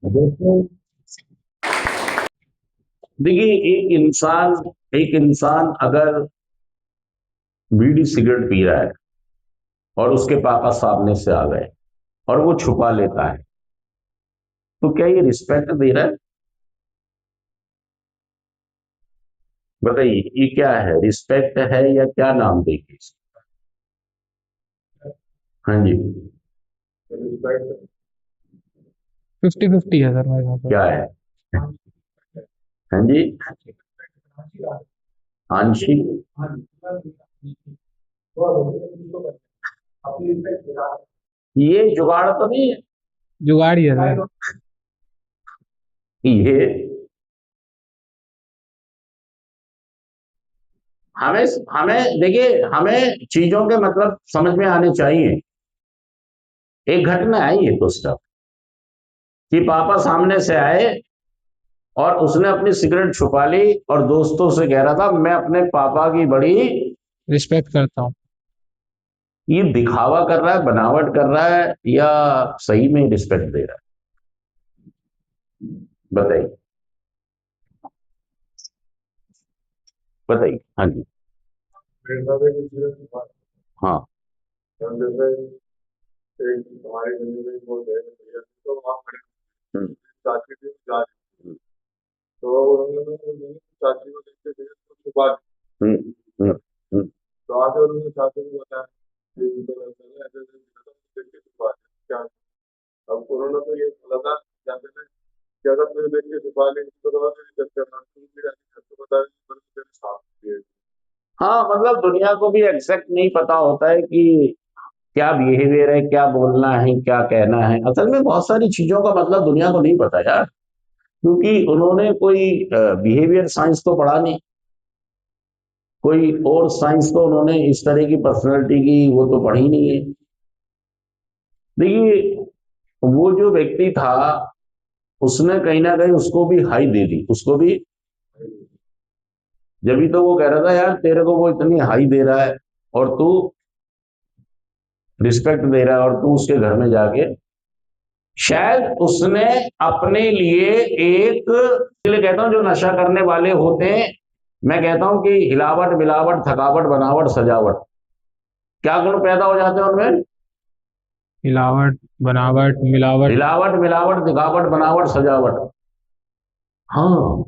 दोस्तों, देखिए, एक इंसान अगर बीड़ी सिगरेट पी रहा है और उसके पापा सामने से आ गए और वो छुपा लेता है, तो क्या ये रिस्पेक्ट दे रहा है? बताइए, ये क्या है? रिस्पेक्ट है या क्या नाम देंगे इसको? हाँ जी। 50-50 है सर मेरे हिसाब से। क्या है? हाँ जी। आंशिक। ये जुगाड़ तो नहीं है? जुगाड़ ही है सर। ये हमें हमें देखिए, हमें चीजों के मतलब समझ में आने चाहिए। एक घटना आई है तो सब कि पापा सामने से आए और उसने अपनी सिगरेट छुपा ली और दोस्तों से कह रहा था मैं अपने पापा की बड़ी। रिस्पेक्ट करता हूँ। ये दिखावा कर रहा है, बनावट कर रहा है, या सही में रिस्पेक्ट दे रहा है? बताइए, बताइए। हाँ जी। हाँ। हम्म, हम्म, हम्म, हम्म, हम्म। हाँ, मतलब दुनिया को भी एग्जैक्ट नहीं पता होता है कि क्या बिहेवियर है, क्या बोलना है, क्या कहना है। असल में बहुत सारी चीजों का मतलब दुनिया को नहीं पता यार, क्योंकि उन्होंने कोई बिहेवियर साइंस तो पढ़ा नहीं, कोई और साइंस तो उन्होंने इस तरह की पर्सनैलिटी की वो तो पढ़ी नहीं है। देखिए, वो जो व्यक्ति था उसने कहीं ना कहीं उसको भी हाई दे दी, उसको भी। जब भी तो वो कह रहा था यार तेरे को वो इतनी हाई दे रहा है और तू रिस्पेक्ट दे रहा है, और तू उसके घर में जाके शायद उसने अपने लिए एक, इसलिए कहता हूं जो नशा करने वाले होते हैं, मैं कहता हूं कि हिलावट मिलावट थकावट बनावट सजावट, क्या गुण पैदा हो जाते हैं उनमें? मिलावट, बनावट, मिलावट। हिलावट मिलावट दिखावट बनावट सजावट। हाँ,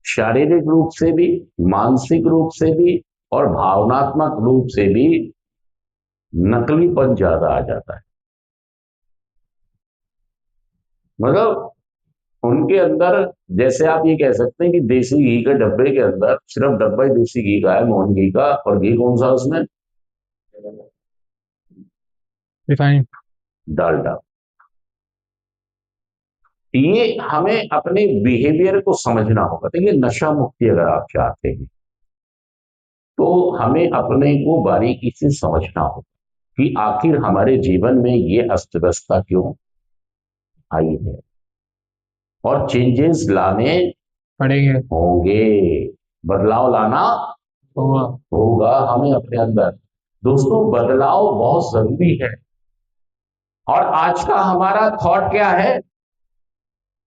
शारीरिक रूप से भी, मानसिक रूप से भी और भावनात्मक रूप से भी नकलीपन ज्यादा आ जाता है। मतलब उनके अंदर, जैसे आप ये कह सकते हैं कि देसी घी के डब्बे के अंदर सिर्फ डब्बा ही देसी घी का है, मोहन घी का, और घी कौन सा उसमें? रिफाइंड। डालडा। ये हमें अपने बिहेवियर को समझना होगा। देखिए, नशा मुक्ति अगर आप चाहते हैं तो हमें अपने को बारीकी से समझना होगा कि आखिर हमारे जीवन में ये अस्त व्यस्तता क्यों आई है, और चेंजेस लाने पड़ेंगे। होंगे, बदलाव लाना होगा। होगा हमें अपने अंदर। दोस्तों, बदलाव बहुत जरूरी है। और आज का हमारा थॉट क्या है?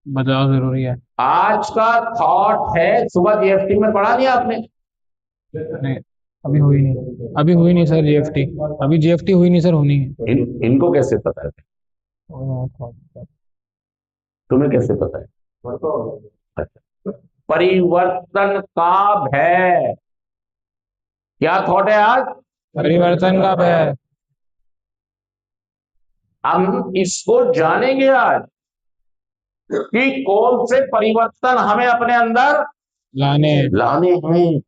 बदलाव जरूरी है। आज का थॉट है, सुबह जीएफटी में पढ़ा नहीं आपने? नहीं, अभी हुई नहीं, अभी हुई नहीं सर जीएफटी। अभी जीएफटी हुई नहीं सर, होनी है। इनको कैसे पता है? तुम्हें कैसे पता है? अच्छा। परिवर्तन का भय, क्या थॉट है आज? परिवर्तन का भय। हम इसको जानेंगे आज कि कौन से परिवर्तन हमें अपने अंदर लाने। लाने हैं।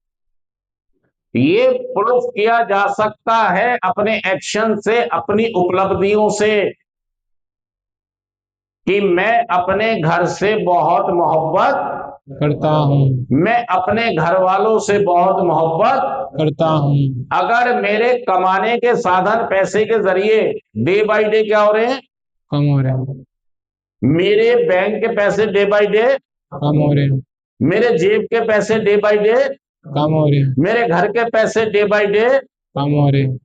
ये प्रूफ किया जा सकता है अपने एक्शन से, अपनी उपलब्धियों से, कि मैं अपने घर से बहुत मोहब्बत करता हूँ। मैं अपने घर वालों से बहुत मोहब्बत करता हूँ। अगर मेरे कमाने के साधन पैसे के जरिए डे बाय डे क्या हो रहे हैं? कम हो रहे हैं। मेरे बैंक के पैसे डे बाय डे, कम हो रहे हैं। मेरे जेब के पैसे डे बाय डे, कम हो रहे हैं। मेरे घर के पैसे डे बाय डे कम हो रहे हैं।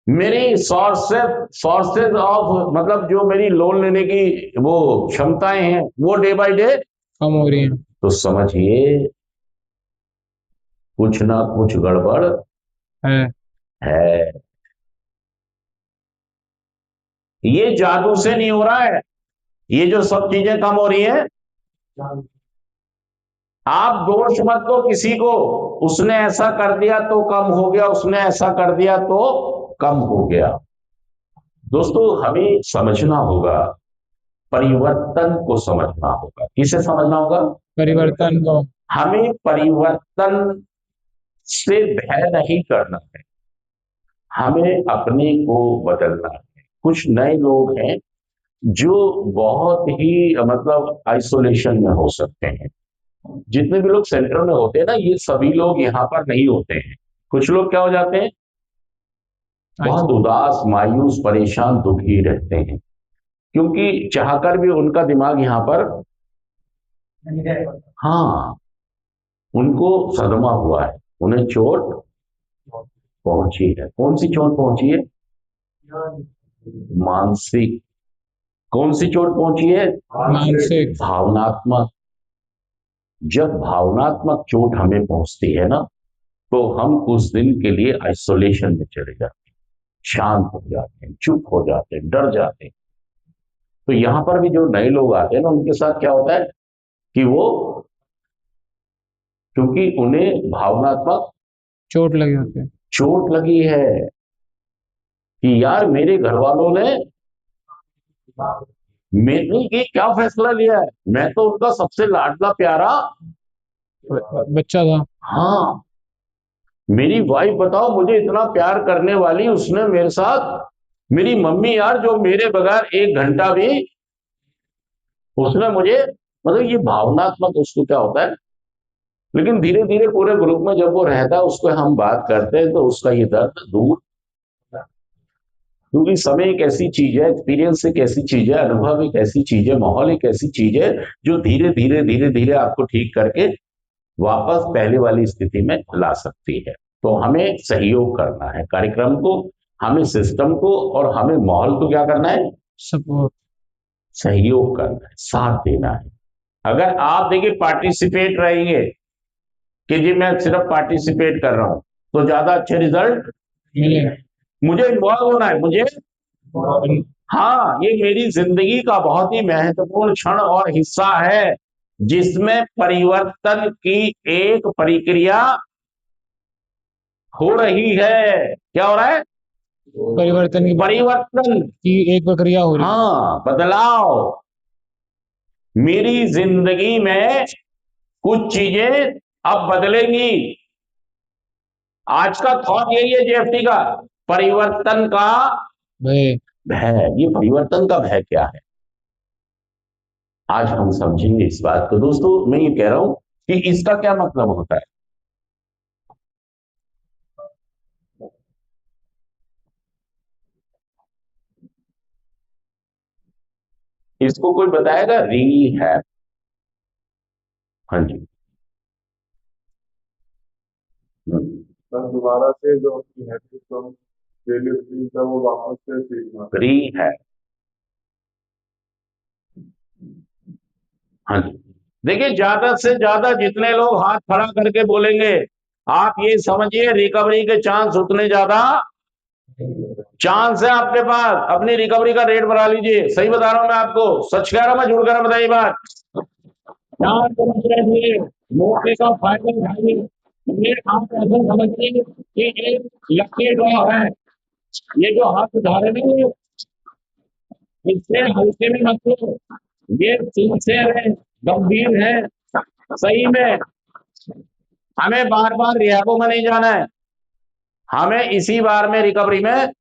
मेरी सोर्सेज ऑफ मतलब जो मेरी लोन लेने की वो क्षमताएं हैं वो डे बाय डे, कम हो रही है। तो समझिए कुछ ना कुछ गड़बड़ है। है। ये जादू से नहीं हो रहा है, ये जो सब चीजें कम हो रही है, आप दोष मत दो किसी को, उसने ऐसा कर दिया तो कम हो गया, उसने ऐसा कर दिया तो कम हो गया। दोस्तों हमें समझना होगा, परिवर्तन को समझना होगा। किसे समझना होगा? परिवर्तन को। हमें परिवर्तन से भय नहीं करना है, हमें अपने को बदलना है। कुछ नए लोग हैं जो बहुत ही मतलब आइसोलेशन में हो सकते हैं। जितने भी लोग सेंटर में होते हैं ना, ये सभी लोग यहाँ पर नहीं होते हैं। कुछ लोग क्या हो जाते हैं, बहुत उदास, मायूस, परेशान, दुखी रहते हैं, क्योंकि चाहकर भी उनका दिमाग यहाँ पर, हाँ, उनको सदमा हुआ है, उन्हें चोट पहुंची है। कौन सी चोट पहुंची है? मानसिक। कौन सी चोट पहुंची है? मानसिक। भावनात्मक। जब भावनात्मक चोट हमें पहुंचती है ना, तो हम उस दिन के लिए आइसोलेशन में चले जाते हैं, शांत हो जाते हैं, चुप हो जाते हैं, डर जाते हैं। तो यहां पर भी जो नए लोग आते हैं ना, उनके साथ क्या होता है कि वो, क्योंकि उन्हें भावनात्मक चोट लगी होती है। चोट लगी है कि यार मेरे घर वालों ने मेरे लिए क्या फैसला लिया है, मैं तो उनका सबसे लाडला प्यारा बच्चा था। हाँ, मेरी वाइफ बताओ मुझे इतना प्यार करने वाली, उसने मेरे साथ, मेरी मम्मी यार जो मेरे बगैर एक घंटा भी, उसने मुझे, मतलब ये भावनात्मक उसको क्या होता है। लेकिन धीरे धीरे पूरे ग्रुप में जब वो रहता है, उसको हम बात करते हैं, तो उसका ये दर्द दूर, क्योंकि समय एक ऐसी चीज है, एक्सपीरियंस एक ऐसी चीज है, अनुभव एक ऐसी चीज है, माहौल एक ऐसी चीज है जो धीरे धीरे धीरे धीरे आपको ठीक करके वापस पहले वाली स्थिति में ला सकती है। तो हमें सहयोग करना है कार्यक्रम को, हमें सिस्टम को, और हमें माहौल को क्या करना है? सपोर्ट। सहयोग करना है, साथ देना है। अगर आप देखिए पार्टिसिपेट रहेंगे कि जी मैं सिर्फ पार्टिसिपेट कर रहा हूं, तो ज्यादा अच्छे रिजल्ट मिले। मुझे इन्वॉल्व होना है, मुझे, हाँ, ये मेरी जिंदगी का बहुत ही महत्वपूर्ण क्षण और हिस्सा है, जिसमें परिवर्तन की एक प्रक्रिया हो रही है। क्या हो रहा है? परिवर्तन की एक प्रक्रिया हो रही है। हाँ, बदलाव। मेरी जिंदगी में कुछ चीजें अब बदलेंगी। आज का थॉट यही है जेएफटी का, परिवर्तन का भय। भय। ये परिवर्तन का भय क्या है, आज हम समझेंगे इस बात को। दोस्तों मैं ये कह रहा हूं कि इसका क्या मतलब होता है। इसको कोई बताएगा? रीहैब। हाँ जी। बस दोबारा से जो अपनी हैबिट को डेली रूटीन था वो वापस से सीखना। रीहैब। हाँ जी। देखिए ज्यादा से ज्यादा जितने लोग हाथ खड़ा करके बोलेंगे, आप ये समझिए रिकवरी के चांस उतने ज्यादा चांस है आपके पास। अपनी रिकवरी का रेट बढ़ा लीजिए। सही बता रहा हूं मैं आपको, सच कह रहा हूं मैं, झूठ कह रहा हूं, बताइए बात। चांस रहिए, मौके का फायदा उठाइए। ये आप ऐसा समझिए कि एक लकी ड्रॉ है। ये जो हाथ उठा रहे हैं इससे हल्के में मत लो, ये सिंसियर है, गंभीर है। सही में हमें बार बार रिहैबों में नहीं जाना है, हमें इसी बार में रिकवरी में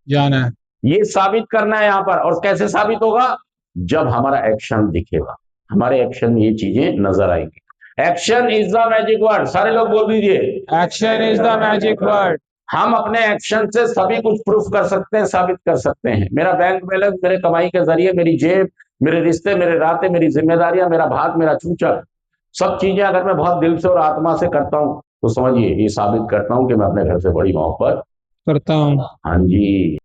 जाना है। ये साबित करना है यहां पर। और कैसे साबित होगा? जब हमारा एक्शन दिखेगा, हमारे एक्शन में ये चीजें नजर आएंगी। Action is the magic word. सारे लोग बोल दीजिए, action is the magic word. हम अपने एक्शन से सभी कुछ प्रूफ कर सकते हैं, साबित कर सकते हैं। मेरा बैंक बैलेंस, मेरे कमाई के जरिए, मेरी जेब, मेरे रिश्ते, मेरे रास्ते, मेरी जिम्मेदारियां, मेरा भाग, मेरा फ्यूचर, सब चीजें अगर मैं बहुत दिल से और आत्मा से करता हूं, तो समझिए ये साबित करता हूं कि मैं अपने घर से बड़ी मोहब्बत करता हूँ। हाँ जी।